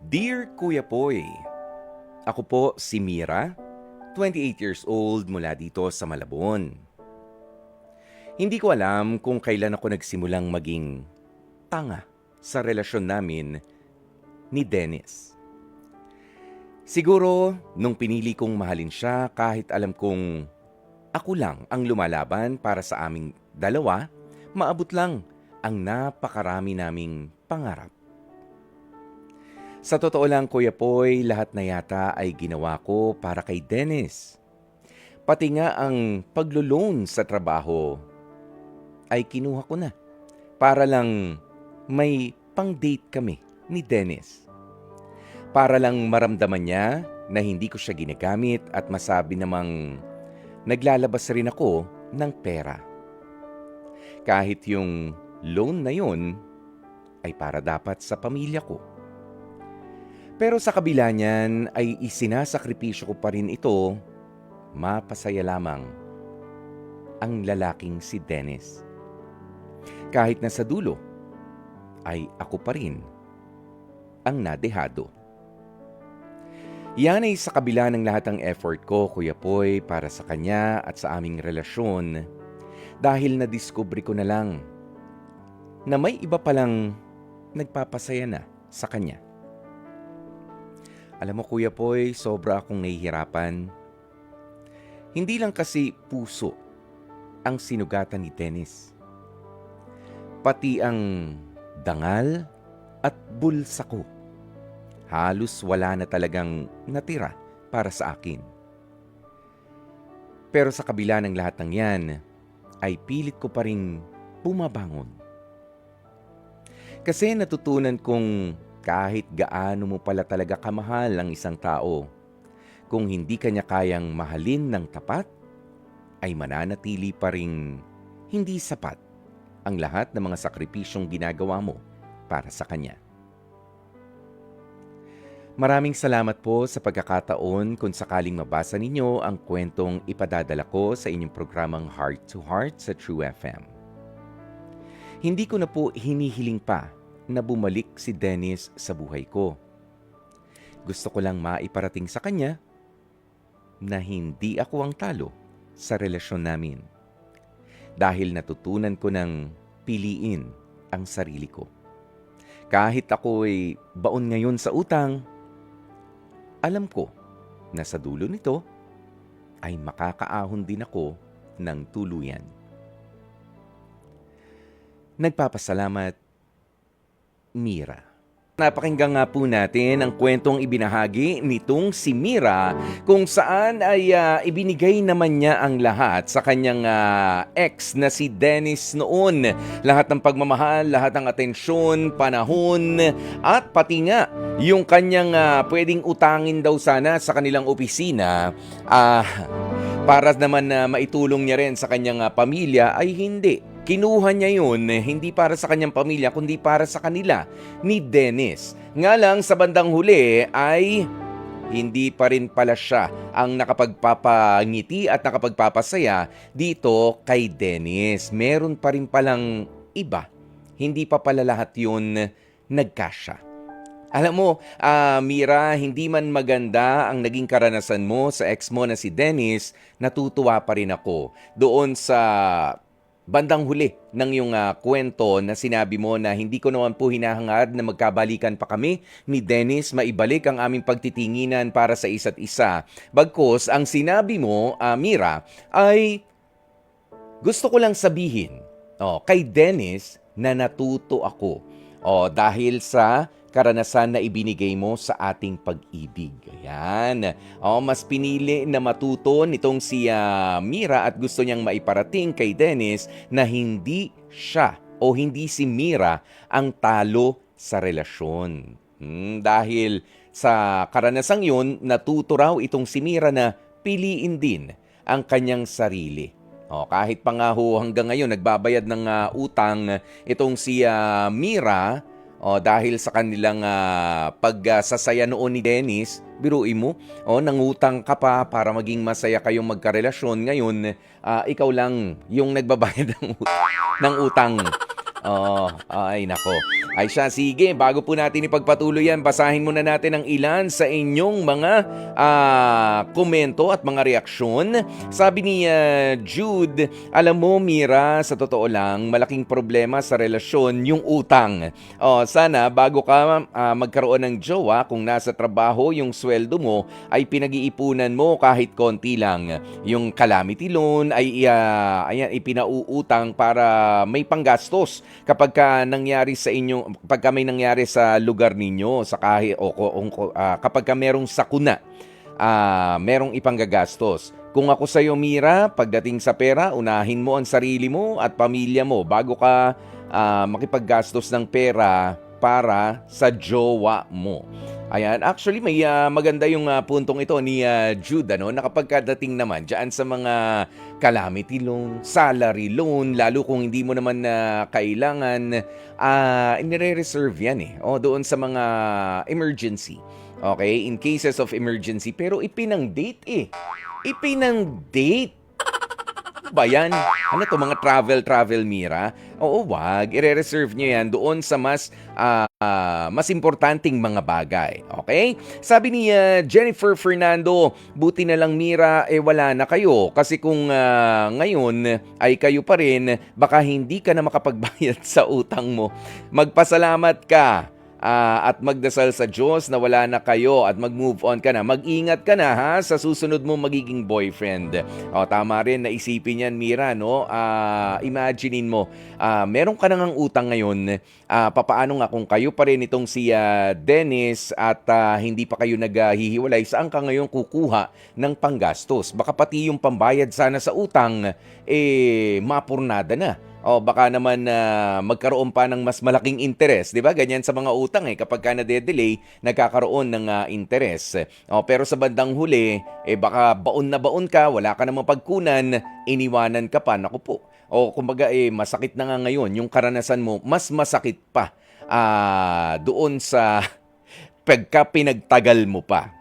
Dear Kuya Poy, ako po si Mira, 28 years old mula dito sa Malabon. Hindi ko alam kung kailan ako nagsimulang maging tanga sa relasyon namin ni Dennis. Siguro nung pinili kong mahalin siya kahit alam kong ako lang ang lumalaban para sa aming dalawa, maabot lang ang napakarami naming pangarap. Sa totoo lang, Kuya Poy, lahat na yata ay ginawa ko para kay Dennis. Pati nga ang paglo-loan sa trabaho ay kinuha ko na para lang may pang-date kami ni Dennis. Para lang maramdaman niya na hindi ko siya ginagamit at masabi namang naglalabas rin ako ng pera. Kahit yung loan na yun ay para dapat sa pamilya ko. Pero sa kabila niyan ay isinasakripisyo ko pa rin ito, mapasaya lamang ang lalaking si Dennis. Kahit na sa dulo, ay ako pa rin ang nadehado. Yan ay sa kabila ng lahat ng effort ko, Kuya Poy, para sa kanya at sa aming relasyon dahil nadiskubre ko na lang na may iba palang nagpapasaya na sa kanya. Alam mo, Kuya Poy, sobra akong nahihirapan. Hindi lang kasi puso ang sinugatan ni Dennis. Pati ang dangal at bulsa ko. Halos wala na talagang natira para sa akin. Pero sa kabila ng lahat ng yan, ay pilit ko pa rin bumabangon. Kasi natutunan kong kahit gaano mo pala talaga kamahal ang isang tao, kung hindi kanya kayang mahalin ng tapat, ay mananatili pa ring hindi sapat ang lahat ng mga sakripisyong ginagawa mo para sa kanya. Maraming salamat po sa pagkakataon kung sakaling mabasa ninyo ang kwentong ipadadala ko sa inyong programang Heart to Heart sa True FM. Hindi ko na po hinihiling pa na bumalik si Dennis sa buhay ko. Gusto ko lang maiparating sa kanya na hindi ako ang talo sa relasyon namin. Dahil natutunan ko ng piliin ang sarili ko. Kahit ako ay baon ngayon sa utang, alam ko na sa dulo nito ay makakaahon din ako ng tuluyan. Nagpapasalamat, Mira. Napakinggan nga po natin ang kwentong ibinahagi nitong si Mira kung saan ay ibinigay naman niya ang lahat sa kanyang ex na si Dennis noon. Lahat ng pagmamahal, lahat ng atensyon, panahon at pati nga yung kanyang pwedeng utangin daw sana sa kanilang opisina para naman na maitulong niya rin sa kanyang pamilya ay hindi. Kinuha niya yun hindi para sa kanyang pamilya kundi para sa kanila ni Dennis. Nga lang sa bandang huli ay hindi pa rin pala siya ang nakapagpapangiti at nakapagpapasaya dito kay Dennis. Meron pa rin palang iba. Hindi pa pala lahat yun nagkasya. Alam mo, Mira, hindi man maganda ang naging karanasan mo sa ex mo na si Dennis, natutuwa pa rin ako doon sa bandang huli ng iyong kwento na sinabi mo na hindi ko naman po hinahangad na magkabalikan pa kami ni Dennis, maibalik ang aming pagtitinginan para sa isa't isa. Bagkus, ang sinabi mo, Mira, ay gusto ko lang sabihin kay Dennis na natuto ako dahil sa karanasan na ibinigay mo sa ating pag-ibig. Ayan. Mas pinili na matuto nitong si Mira at gusto niyang maiparating kay Dennis na hindi siya o hindi si Mira ang talo sa relasyon. Dahil sa karanasang yun, natuto raw itong si Mira na piliin din ang kanyang sarili. Kahit pa nga ho hanggang ngayon nagbabayad ng utang itong si Mira, dahil sa kanilang pagsasaya noon ni Dennis, biruin mo, nangutang ka pa para maging masaya kayong magkarelasyon. Ngayon, ikaw lang yung nagbabayad ng utang. Oo, ay nako. Ay siya, sige, bago po natin ipagpatuloy yan, basahin muna natin ang ilan sa inyong mga komento at mga reaksyon. Sabi ni Jude, alam mo Mira, sa totoo lang, malaking problema sa relasyon yung utang. Sana bago ka magkaroon ng jowa, kung nasa trabaho yung sweldo mo, ay pinag-iipunan mo kahit konti lang. Yung calamity loan ay ayan, ipinauutang para may panggastos kapag may nangyari sa lugar ninyo sa kapag merong sakuna, merong ipanggagastos. Kung ako sa iyo Mira, pagdating sa pera, unahin mo ang sarili mo at pamilya mo bago ka makipaggastos ng pera para sa jowa mo. Ayan, actually may maganda yung puntong ito ni Jude, na kapag dating naman dyan sa mga calamity loan, salary loan, lalo kung hindi mo naman kailangan, inire-reserve yan doon sa mga emergency. Okay, in cases of emergency, pero ipinang-date Ipinang-date ba yan? Ano to, mga travel Mira? Oo, wag. Ire-reserve nyo yan doon sa mas importanteng mga bagay. Okay? Sabi ni Jennifer Fernando, buti na lang Mira, wala na kayo. Kasi kung ngayon ay kayo pa rin, baka hindi ka na makapagbayad sa utang mo. Magpasalamat ka. At magdasal sa Diyos na wala na kayo at mag-move on ka na. Mag-ingat ka na sa susunod mo magiging boyfriend. Tama rin na isipin yan Mira, no? Imaginein mo, meron ka nang utang ngayon, papaano nga kung kayo pa rin itong si Dennis at hindi pa kayo naghihiwalay, saan ka ngayon kukuha ng panggastos? Baka pati yung pambayad sana sa utang, mapurnada na. Baka naman magkaroon pa ng mas malaking interes, 'di ba? Ganyan sa mga utang kapag ka nade-delay, nagkakaroon ng interes. Pero sa bandang huli, baka baon na baon ka, wala ka namang pagkunan, iniwanan ka pa. Naku po. Kumbaga masakit na nga ngayon yung karanasan mo, mas masakit pa doon sa pagka pinagtagal mo pa.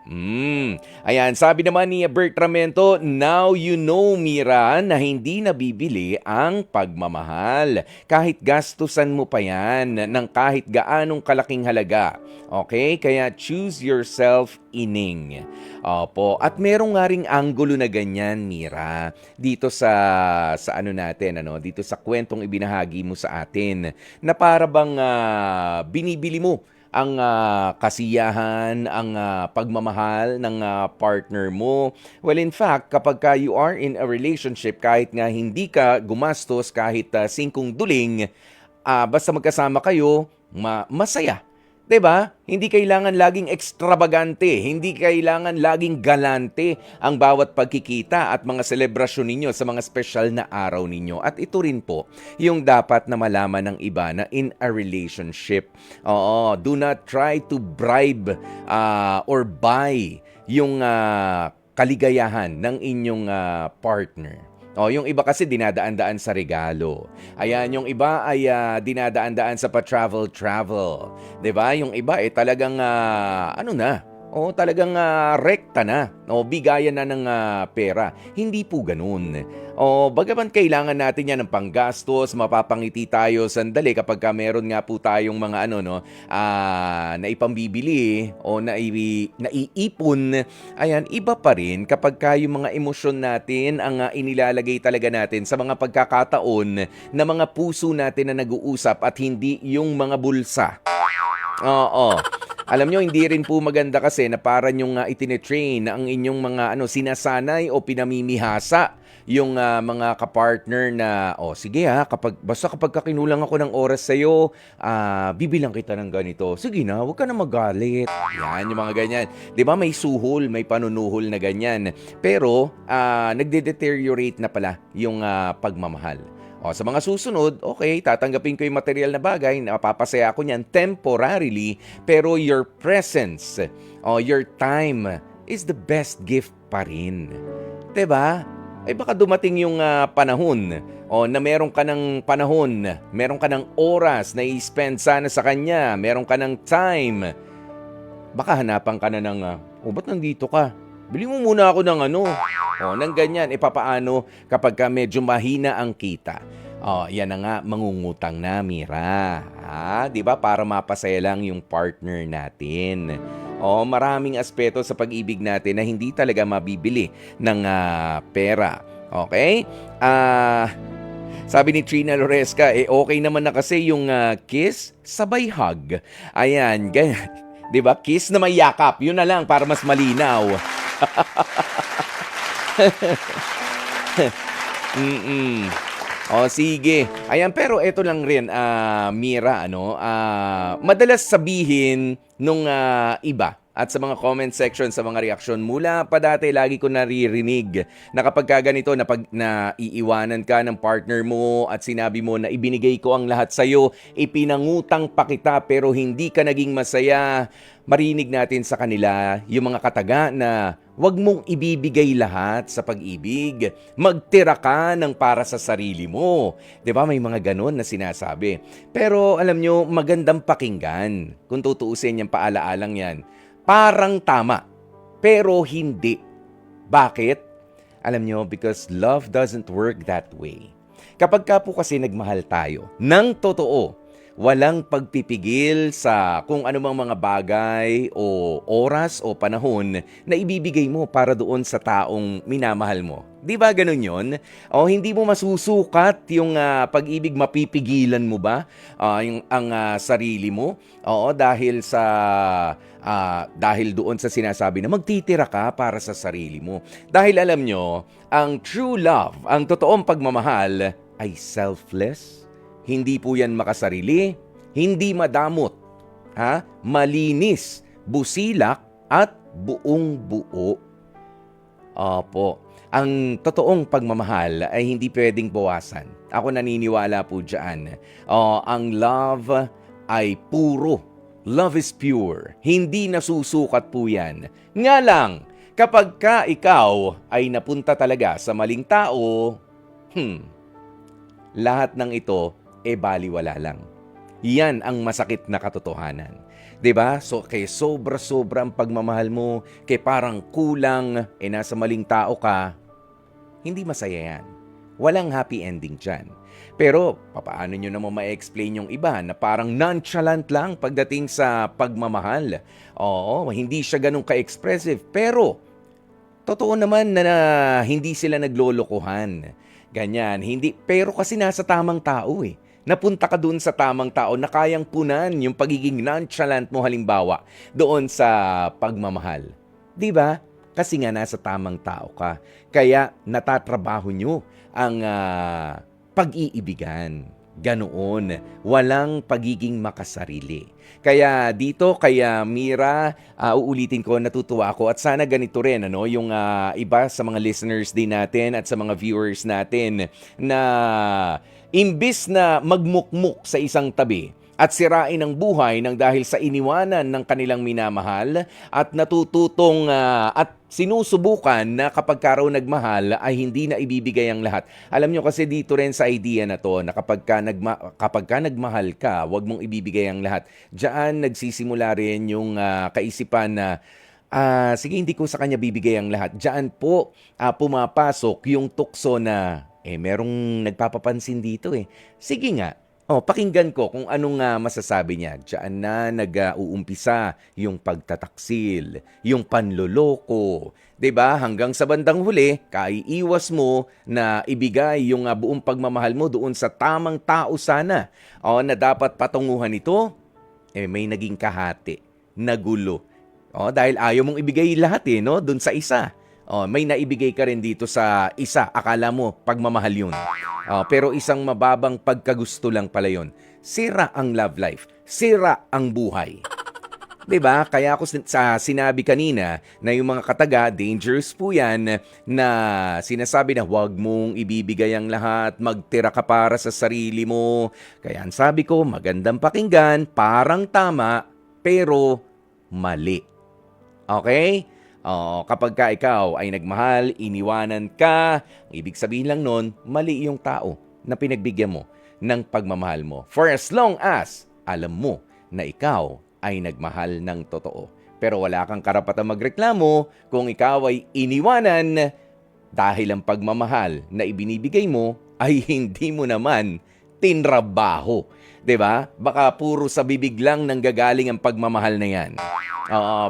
Ayan, sabi naman ni Bertramento, now you know, Mira, na hindi nabibili ang pagmamahal. Kahit gastusan mo pa yan ng kahit gaanong kalaking halaga. Okay? Kaya choose yourself, ining. Opo. At merong nga ring anggulo na ganyan, Mira, dito sa ano natin, dito sa kwentong ibinahagi mo sa atin, na para bang binibili mo ang kasiyahan, ang pagmamahal ng partner mo. Well, in fact, kapag you are in a relationship, kahit nga hindi ka gumastos, kahit singkong duling, basta magkasama kayo, masaya. 'Di ba? Hindi kailangan laging ekstravagante, hindi kailangan laging galante ang bawat pagkikita at mga selebrasyon ninyo sa mga special na araw ninyo. At ito rin po yung dapat na malaman ng iba na in a relationship. Do not try to bribe or buy yung kaligayahan ng inyong partner. Yung iba kasi dinadaan-daan sa regalo. Ayan, yung iba ay dinadaan-daan sa pa-travel. 'Di ba? Yung iba talagang talagang rekta na. Bigayan na ng pera. Hindi po ganoon. Bagaman kailangan natin yan ng panggastos, mapapangiti tayo sandali kapag meron nga po tayong mga na ipambibili o naiipon. Ayan, iba pa rin kapag yung mga emosyon natin ang inilalagay talaga natin sa mga pagkakataon na mga puso natin na nag-uusap at hindi yung mga bulsa. Oo. Alam nyo, hindi rin po maganda kasi na para nyong itine-train ang inyong mga sinasanay o pinamimihasa yung mga kapartner na, sige basta kapag kinulang ako ng oras sa'yo, bibilang kita ng ganito. Sige na, huwag ka na magalit. Yan, yung mga ganyan. Di ba may suhol, may panunuhol na ganyan. Pero, nagde-deteriorate na pala yung pagmamahal. Sa mga susunod, okay, tatanggapin ko yung material na bagay, napapasaya ako niyan temporarily, pero your presence, your time is the best gift pa rin. 'Di ba? Baka dumating yung panahon na meron ka ng panahon, meron ka ng oras na i-spend sana sa kanya, meron ka ng time. Baka hanapan ka na ng, ba't nandito ka? Bili mo muna ako ng nang ganyan, papaano kapag medyo mahina ang kita. Oh, yan na nga, mangungutang na, Mira. 'Di ba para mapasaya lang yung partner natin. Oh, maraming aspeto sa pag-ibig natin na hindi talaga mabibili ng pera. Okay? Ah, sabi ni Trina Loresca, okay naman na kasi yung kiss sabay hug. Ayan, ganyan. 'Di ba? Kiss na may yakap. Yun na lang para mas malinaw. Mm. O sige. Ayan, pero eto lang rin, Mira, ano, madalas sabihin nung iba at sa mga comment section, sa mga reaksyon mula pa dati, lagi ko naririnig na kapag ka ganito, na pag naiiwanan ka ng partner mo at sinabi mo na ibinigay ko ang lahat sa'yo, ipinangutang pa kita pero hindi ka naging masaya, marinig natin sa kanila yung mga kataga na wag mong ibibigay lahat sa pag-ibig. Magtira ka ng para sa sarili mo. 'Di ba may mga ganun na sinasabi. Pero alam nyo, magandang pakinggan. Kung tutuusin yung paalaalang yan. Parang tama, pero hindi. Bakit? Alam nyo, because love doesn't work that way. Kapag ka po kasi nagmahal tayo, ng totoo, walang pagpipigil sa kung anumang mga bagay o oras o panahon na ibibigay mo para doon sa taong minamahal mo. Di ba ganun yun? O hindi mo masusukat yung pag-ibig, mapipigilan mo ba ang sarili mo? Oo, dahil doon sa sinasabi na magtitira ka para sa sarili mo. Dahil alam nyo, ang true love, ang totoong pagmamahal ay selfless. Hindi po yan makasarili, hindi madamot, malinis, busilak at buong buo. Opo, ang totoong pagmamahal ay hindi pwedeng bawasan. Ako naniniwala po dyan. Ang love ay puro. Love is pure. Hindi nasusukat po yan. Nga lang, kapag ka ikaw ay napunta talaga sa maling tao, lahat ng ito baliwala lang. Yan ang masakit na katotohanan. 'Di ba? So kay sobra-sobrang pagmamahal mo, kay parang kulang, nasa maling tao ka, hindi masaya yan. Walang happy ending dyan. Pero, papaano nyo naman ma-explain yung iba na parang nonchalant lang pagdating sa pagmamahal? Oo, hindi siya ganun ka-expressive. Pero, totoo naman na hindi sila naglolokohan. Ganyan, hindi. Pero kasi nasa tamang tao Napunta ka dun sa tamang tao na kayang punan yung pagiging nonchalant mo halimbawa doon sa pagmamahal. 'Di ba? Kasi nga nasa tamang tao ka. Kaya natatrabaho nyo ang pag-iibigan. Ganoon. Walang pagiging makasarili. Kaya dito, kaya Mira, uulitin ko, natutuwa ako at sana ganito rin yung iba sa mga listeners din natin at sa mga viewers natin na imbis na magmukmuk sa isang tabi at sirain ang buhay ng dahil sa iniwanan ng kanilang minamahal at natututong at sinusubukan na kapag ka raw nagmahal ay hindi na ibibigay ang lahat. Alam nyo kasi dito rin sa idea na to na kapag ka nagmahal ka, wag mong ibibigay ang lahat. Diyan nagsisimula rin yung kaisipan na sige, hindi ko sa kanya bibigay ang lahat. Diyan po pumapasok yung tukso na merong nagpapapansin dito Sige nga, pakinggan ko kung anong masasabi niya. Diyan na nag-uumpisa yung pagtataksil, yung panloloko. 'Di ba? Hanggang sa bandang huli, kaiiwas mo na ibigay yung buong pagmamahal mo doon sa tamang tao sana. Na dapat patunguhan ito, may naging kahati, nagulo. Dahil ayaw mong ibigay lahat doon sa isa. May naibigay ka rin dito sa isa. Akala mo, pagmamahal yun. Pero isang mababang pagkagusto lang pala yun. Sira ang love life. Sira ang buhay. 'Di ba? Kaya ako sinabi kanina na yung mga kataga, dangerous po yan, na sinasabi na huwag mong ibibigay ang lahat, magtira ka para sa sarili mo. Kaya ang sabi ko, magandang pakinggan, parang tama, pero mali. Okay? Kapag ka ikaw ay nagmahal, iniwanan ka, ang ibig sabihin lang nun, mali yung tao na pinagbigyan mo ng pagmamahal mo. For as long as alam mo na ikaw ay nagmahal ng totoo. Pero wala kang karapatang magreklamo kung ikaw ay iniwanan dahil ang pagmamahal na ibinibigay mo ay hindi mo naman tinrabaho. 'Di ba? Baka puro sa bibig lang nanggagaling ang pagmamahal na yan.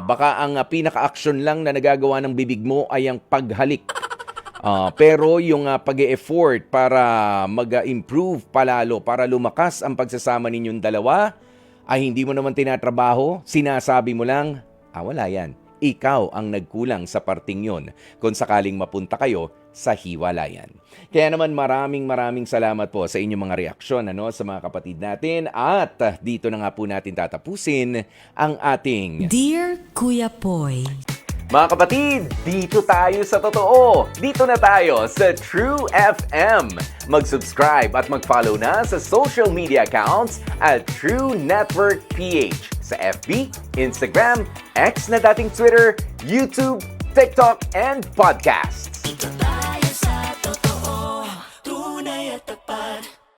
Baka ang pinaka-action lang na nagagawa ng bibig mo ay ang paghalik. Pero yung pag-e-effort para mag-improve palalo, para lumakas ang pagsasama ninyong dalawa, ay hindi mo naman tinatrabaho, sinasabi mo lang, wala yan. Ikaw ang nagkulang sa parting yon kung sakaling mapunta kayo sa hiwalayan. Kaya naman maraming salamat po sa inyong mga reaksyon sa mga kapatid natin. At dito na nga po natin tatapusin ang ating Dear Kuya Poy. Mga kapatid, dito tayo sa totoo. Dito na tayo sa True FM. Mag-subscribe at mag-follow na sa social media accounts at True Network PH sa FB, Instagram, X na dating Twitter, YouTube, TikTok, and podcasts. Dito tayo